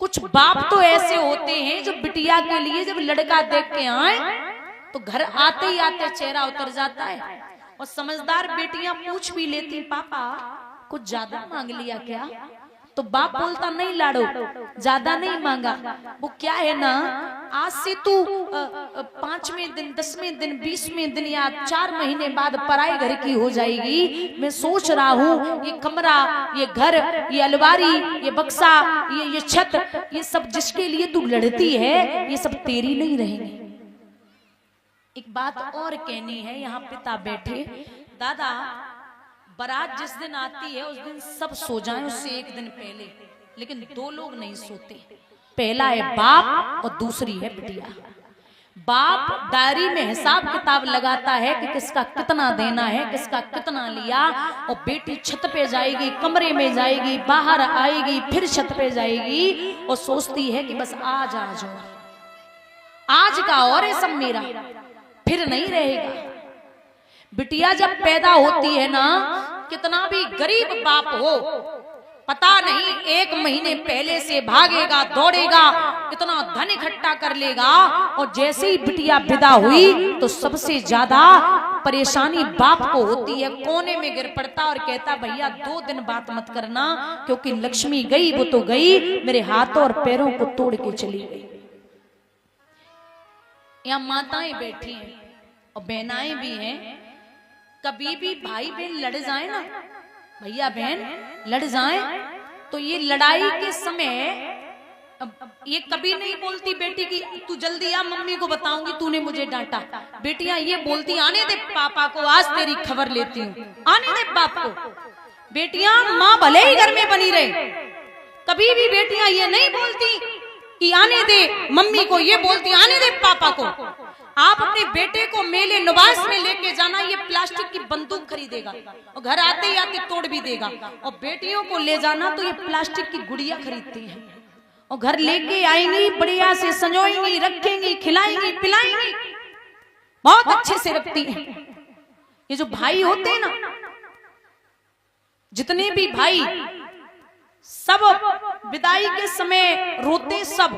कुछ बाप तो ऐसे होते हैं जो बिटिया के लिए जब लड़का देख के आए तो घर आते ही आते चेहरा उतर जाता है। और समझदार बेटियां पूछ भी लेती, पापा कुछ ज्यादा मांग लिया क्या? तो बाप बोलता, नहीं लाडो, ज्यादा नहीं मांगा। वो क्या है ना, आज से तू 5वें दिन, 10वें दिन, 20वें दिन या 4 महीने बाद पराए घर की हो जाएगी। मैं सोच रहा हूँ ये कमरा, ये घर, ये अलमारी, ये बक्सा, ये छत, ये सब जिसके लिए तू लड़ती है, ये सब तेरी नहीं रहेंगी। एक बात और कहनी है, यहाँ पिता बैठे, दादा बारात जिस दिन आती है उस दिन सब सो जाएं उससे एक दिन पहले, लेकिन 2 लोग नहीं सोते। पहला है बाप और दूसरी है बिटिया। बाप डायरी में हिसाब किताब लगाता है कि किसका कितना देना है, किसका कितना लिया, और बेटी छत पे जाएगी, कमरे में जाएगी, बाहर आएगी, फिर छत पे जाएगी और सोचती है कि बस आज आज का और है सब मेरा, फिर नहीं रहेगा। बिटिया जब पैदा होती है ना, कितना भी गरीब बाप हो, पता नहीं 1 महीने पहले से भागेगा, दौड़ेगा, इतना धन इकट्ठा कर लेगा, और जैसे ही बिटिया विदा हुई तो सबसे ज्यादा परेशानी बाप को होती है। कोने में गिर पड़ता और कहता, भैया 2 दिन बात मत करना, क्योंकि लक्ष्मी गई वो तो गई, मेरे हाथों और पैरों को तोड़ के चली गई। यहाँ माताएं बैठी हैं और बहनाएं भी हैं। कभी भी भाई बहन लड़ जाए ना, भैया बहन लड़ जाए, तो ये लड़ाई के समय ये कभी नहीं बोलती बेटी की तू जल्दी आ, मम्मी को बताऊंगी तूने मुझे डांटा। बेटियां ये बोलती, आने दे पापा को, आज तेरी खबर लेती हूँ, आने दे बाप को। बेटियां माँ भले ही घर में बनी रहे, कभी भी बेटियां ये नहीं बोलती कि आने दे मम्मी को, ये बोलती आने दे पापा को। आप अपने बेटे को मेले निवास में लेके जाना, ये प्लास्टिक की बंदूक खरीदेगा और घर आते ही आते तोड़ भी देगा। और बेटियों को ले जाना तो ये प्लास्टिक की गुड़िया खरीदती है और घर लेके आएंगी, बढ़िया से संजोएंगी, रखेंगी, खिलाएंगी, पिलाएंगी, बहुत अच्छे से रखती हैं। ये जो भाई होते हैं ना, जितने भी भाई, सब विदाई के समय रोते सब,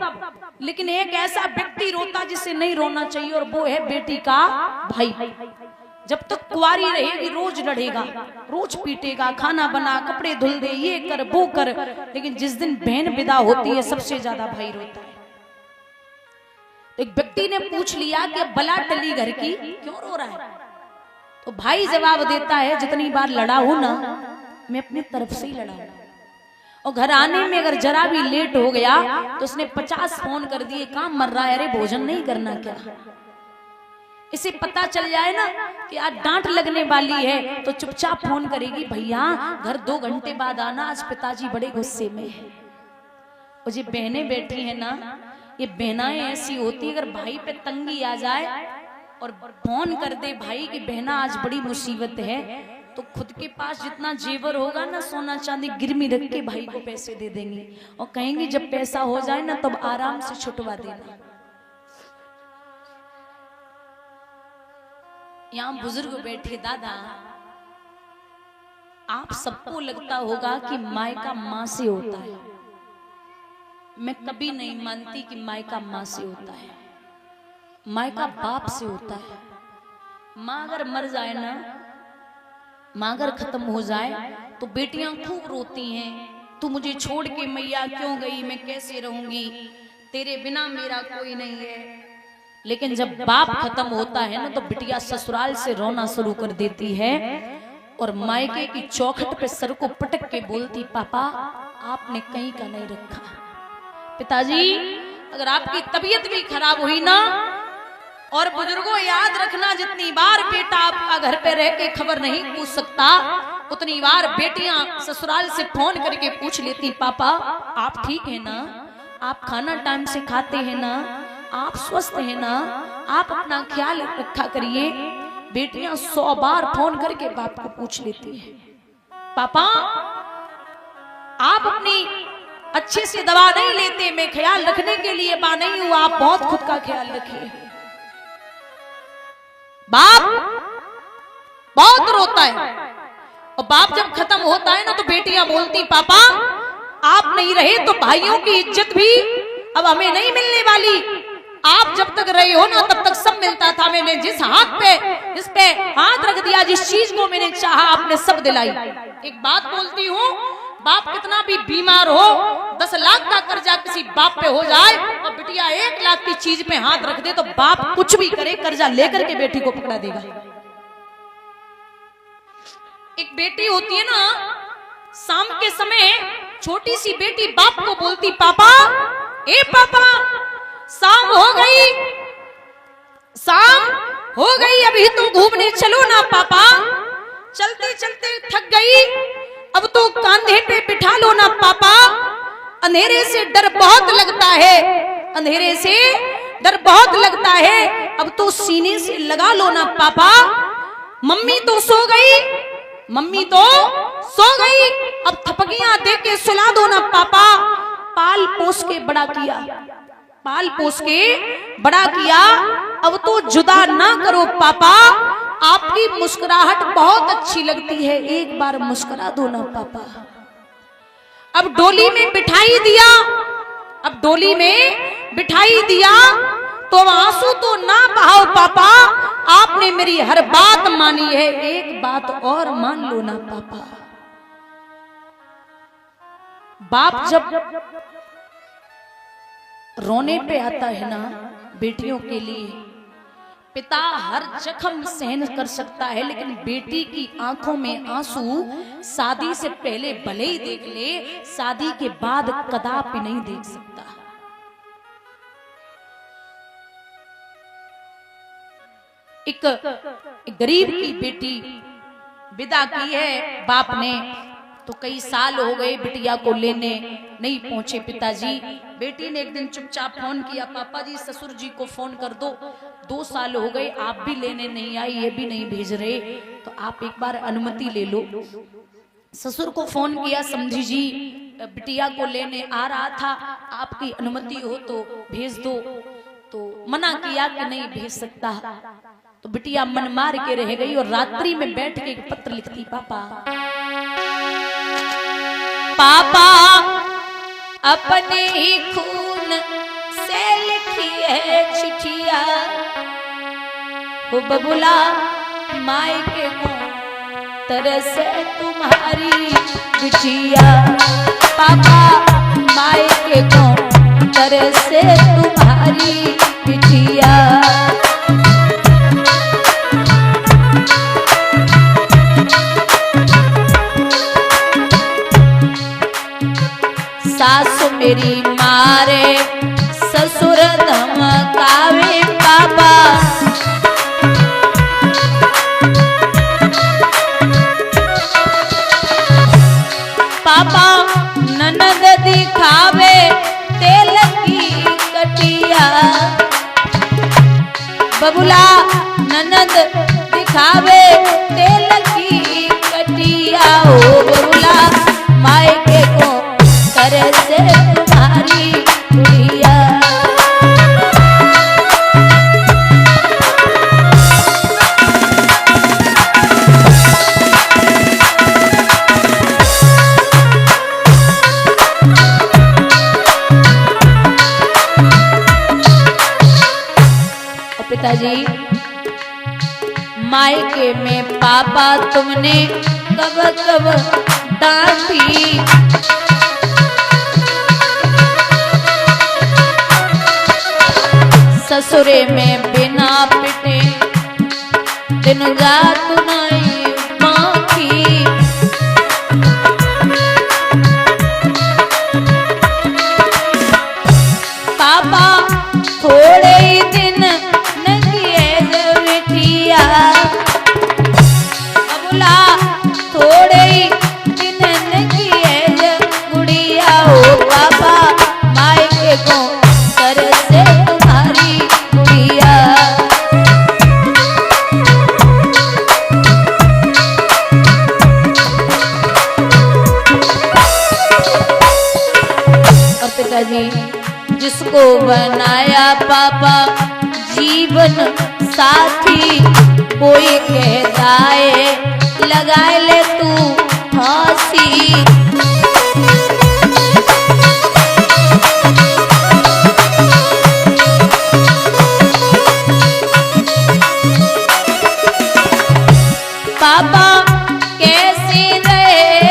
लेकिन एक ऐसा व्यक्ति रोता जिसे नहीं रोना चाहिए, और वो है बेटी का भाई। जब तक कुंवारी रहेगी रोज लड़ेगा, रोज पीटेगा, खाना बना, कपड़े धुल दे, ये कर वो कर, लेकिन जिस दिन बहन विदा होती है सबसे ज्यादा भाई रोता है। एक व्यक्ति ने पूछ लिया कि बला टली घर की, क्यों रो रहा है? तो भाई जवाब देता है, जितनी बार लड़ा हूं ना, मैं अपनी तरफ से ही लड़ा हूं, और घर आने में अगर जरा भी लेट हो गया तो उसने 50 फोन कर दिए, काम मर रहा है, अरे भोजन नहीं करना क्या? इसे पता चल जाए ना कि आज डांट लगने वाली है तो चुपचाप फोन करेगी, भैया घर 2 घंटे बाद आना, आज पिताजी बड़े गुस्से में है। और ये बहनें बैठी है ना, ये बहनाएं ऐसी होती, अगर भाई पे तंगी आ जाए और फोन कर दे भाई कि बहना आज बड़ी मुसीबत है, तो खुद के पास जितना जेवर होगा ना, सोना चांदी गिरवी रख के भाई को पैसे दे देंगी और कहेंगी जब पैसा हो जाए ना तब आराम से छुटवा देना। यहाँ बुजुर्ग बैठे, दादा आप सबको लगता होगा कि मायका माँ से होता है, मैं कभी नहीं मानती कि मायका माँ से होता है, मायका बाप से होता है। माँ अगर मर जाए ना, माँ अगर खत्म हो जाए तो बेटियां खूब रोती हैं, तू मुझे छोड़ के मैया क्यों गई, मैं कैसे रहूंगी, तेरे बिना मेरा कोई नहीं है। लेकिन जब बाप खत्म होता है ना, तो बिटिया ससुराल से रोना शुरू कर देती है और मायके की चौखट पे सर को पटक के बोलती, पापा आपने कहीं का नहीं रखा। पिताजी अगर आपकी तबीयत भी खराब हुई ना, और बुजुर्गों याद रखना, जितनी बार बेटा आपका घर पे रह के खबर नहीं पूछ सकता, उतनी बार बेटियां ससुराल से फोन करके पूछ लेती, पापा आप ठीक है ना, आप खाना टाइम से खाते हैं ना, आप स्वस्थ हैं ना, आप अपना ख्याल रखा करिए। बेटियां 100 बार फोन करके बाप को पूछ लेती है, पापा आप अपनी अच्छे से दवा नहीं लेते, मैं ख्याल रखने के लिए बा नहीं हूं, आप बहुत खुद का ख्याल रखिए। बाप बहुत रोता है, और बाप जब खत्म होता है ना तो बेटियां बोलती, पापा आप नहीं रहे तो भाइयों की इज्जत भी अब हमें नहीं मिलने वाली। आप जब तक रहे हो ना तब तक सब मिलता था। मैंने जिस हाथ पे जिस पे हाथ रख दिया, जिस चीज को मैंने चाहा आपने सब दिलाई। एक बात बोलती हूँ, बाप कितना भी बीमार हो, 10 लाख का कर्जा किसी बाप पे हो जाए और बिटिया 1 लाख की चीज पे हाथ रख दे तो बाप कुछ भी करे, कर्जा लेकर के बेटी को पकड़ा देगा। एक बेटी होती है ना, शाम के समय छोटी सी बेटी बाप को बोलती, पापा ए पापा शाम हो गई, शाम हो गई, अभी तुम घूमने चलो ना पापा। चलते चलते थक गई, अब तो कंधे पे बिठा लो ना पापा। अंधेरे से डर बहुत लगता है, अंधेरे से डर बहुत लगता है, अब तो सीने से लगा लो ना पापा। मम्मी तो सो गई, मम्मी तो सो गई, अब थपकियां दे के सुला दो ना पापा। पाल पोस के बड़ा किया, पाल पोस के बड़ा किया, अब तो जुदा ना करो पापा। आपकी मुस्कुराहट बहुत अच्छी लगती है, एक बार मुस्कुरा दो ना पापा। अब डोली में बिठाई दिया, अब डोली में बिठाई दिया तो आंसू तो ना बहाओ पापा। आपने मेरी हर बात मानी है, एक बात और मान लो ना पापा। बाप जब रोने पे आता है ना बेटियों के लिए, पिता हर जख्म सहन कर सकता है, लेकिन बेटी की आंखों में आंसू शादी से पहले भले ही देख ले, शादी के बाद कदापि नहीं देख सकता। एक गरीब की बेटी विदा की है बाप ने, तो कई साल हो गए बिटिया को लेने नहीं पहुंचे पिताजी। बेटी ने एक दिन चुपचाप फोन किया, पापा जी ससुर जी को फोन कर दो, 2 साल हो गए आप भी लेने नहीं आई, ये भी नहीं भेज रहे, तो आप एक बार अनुमति ले लो। ससुर को फोन किया, समझी जी बिटिया को लेने आ रहा था, आपकी अनुमति हो तो भेज दो। तो मना किया कि नहीं भेज सकता। तो बिटिया मन मार के रह गई और रात्रि में बैठ के एक पत्र लिखती, पापा पापा अपने ही खून से लिखी है चिट्ठिया, वो बबुला मायके को तरस तुम्हारी बिटिया। पापा मायके को तरस तुम्हारी बिटिया। सासु मेरी मारे ससुर धमकावे पापा, पापा ननद दिखावे तेल की कटिया, बबुला ननद दिखावे तेल की कटिया। ओ बबुला मायके को तरस तुम्हारी गुड़िया। पिताजी मायके में पापा तुमने कब कब डांटी, ससुरे में बिना पिटे दिन रात नहीं बाकी। पापा थोड़े ही दिन न किए बिटिया, बबुला थोड़े ही दिन न किए गुड़िया। हो पापा मायके को तरसे तुम्हारी गुड़िया। और पिताजी जिसको बनाया पापा जीवन साथी, कोई कहता है लगा ले तू फांसी। कैसे रहे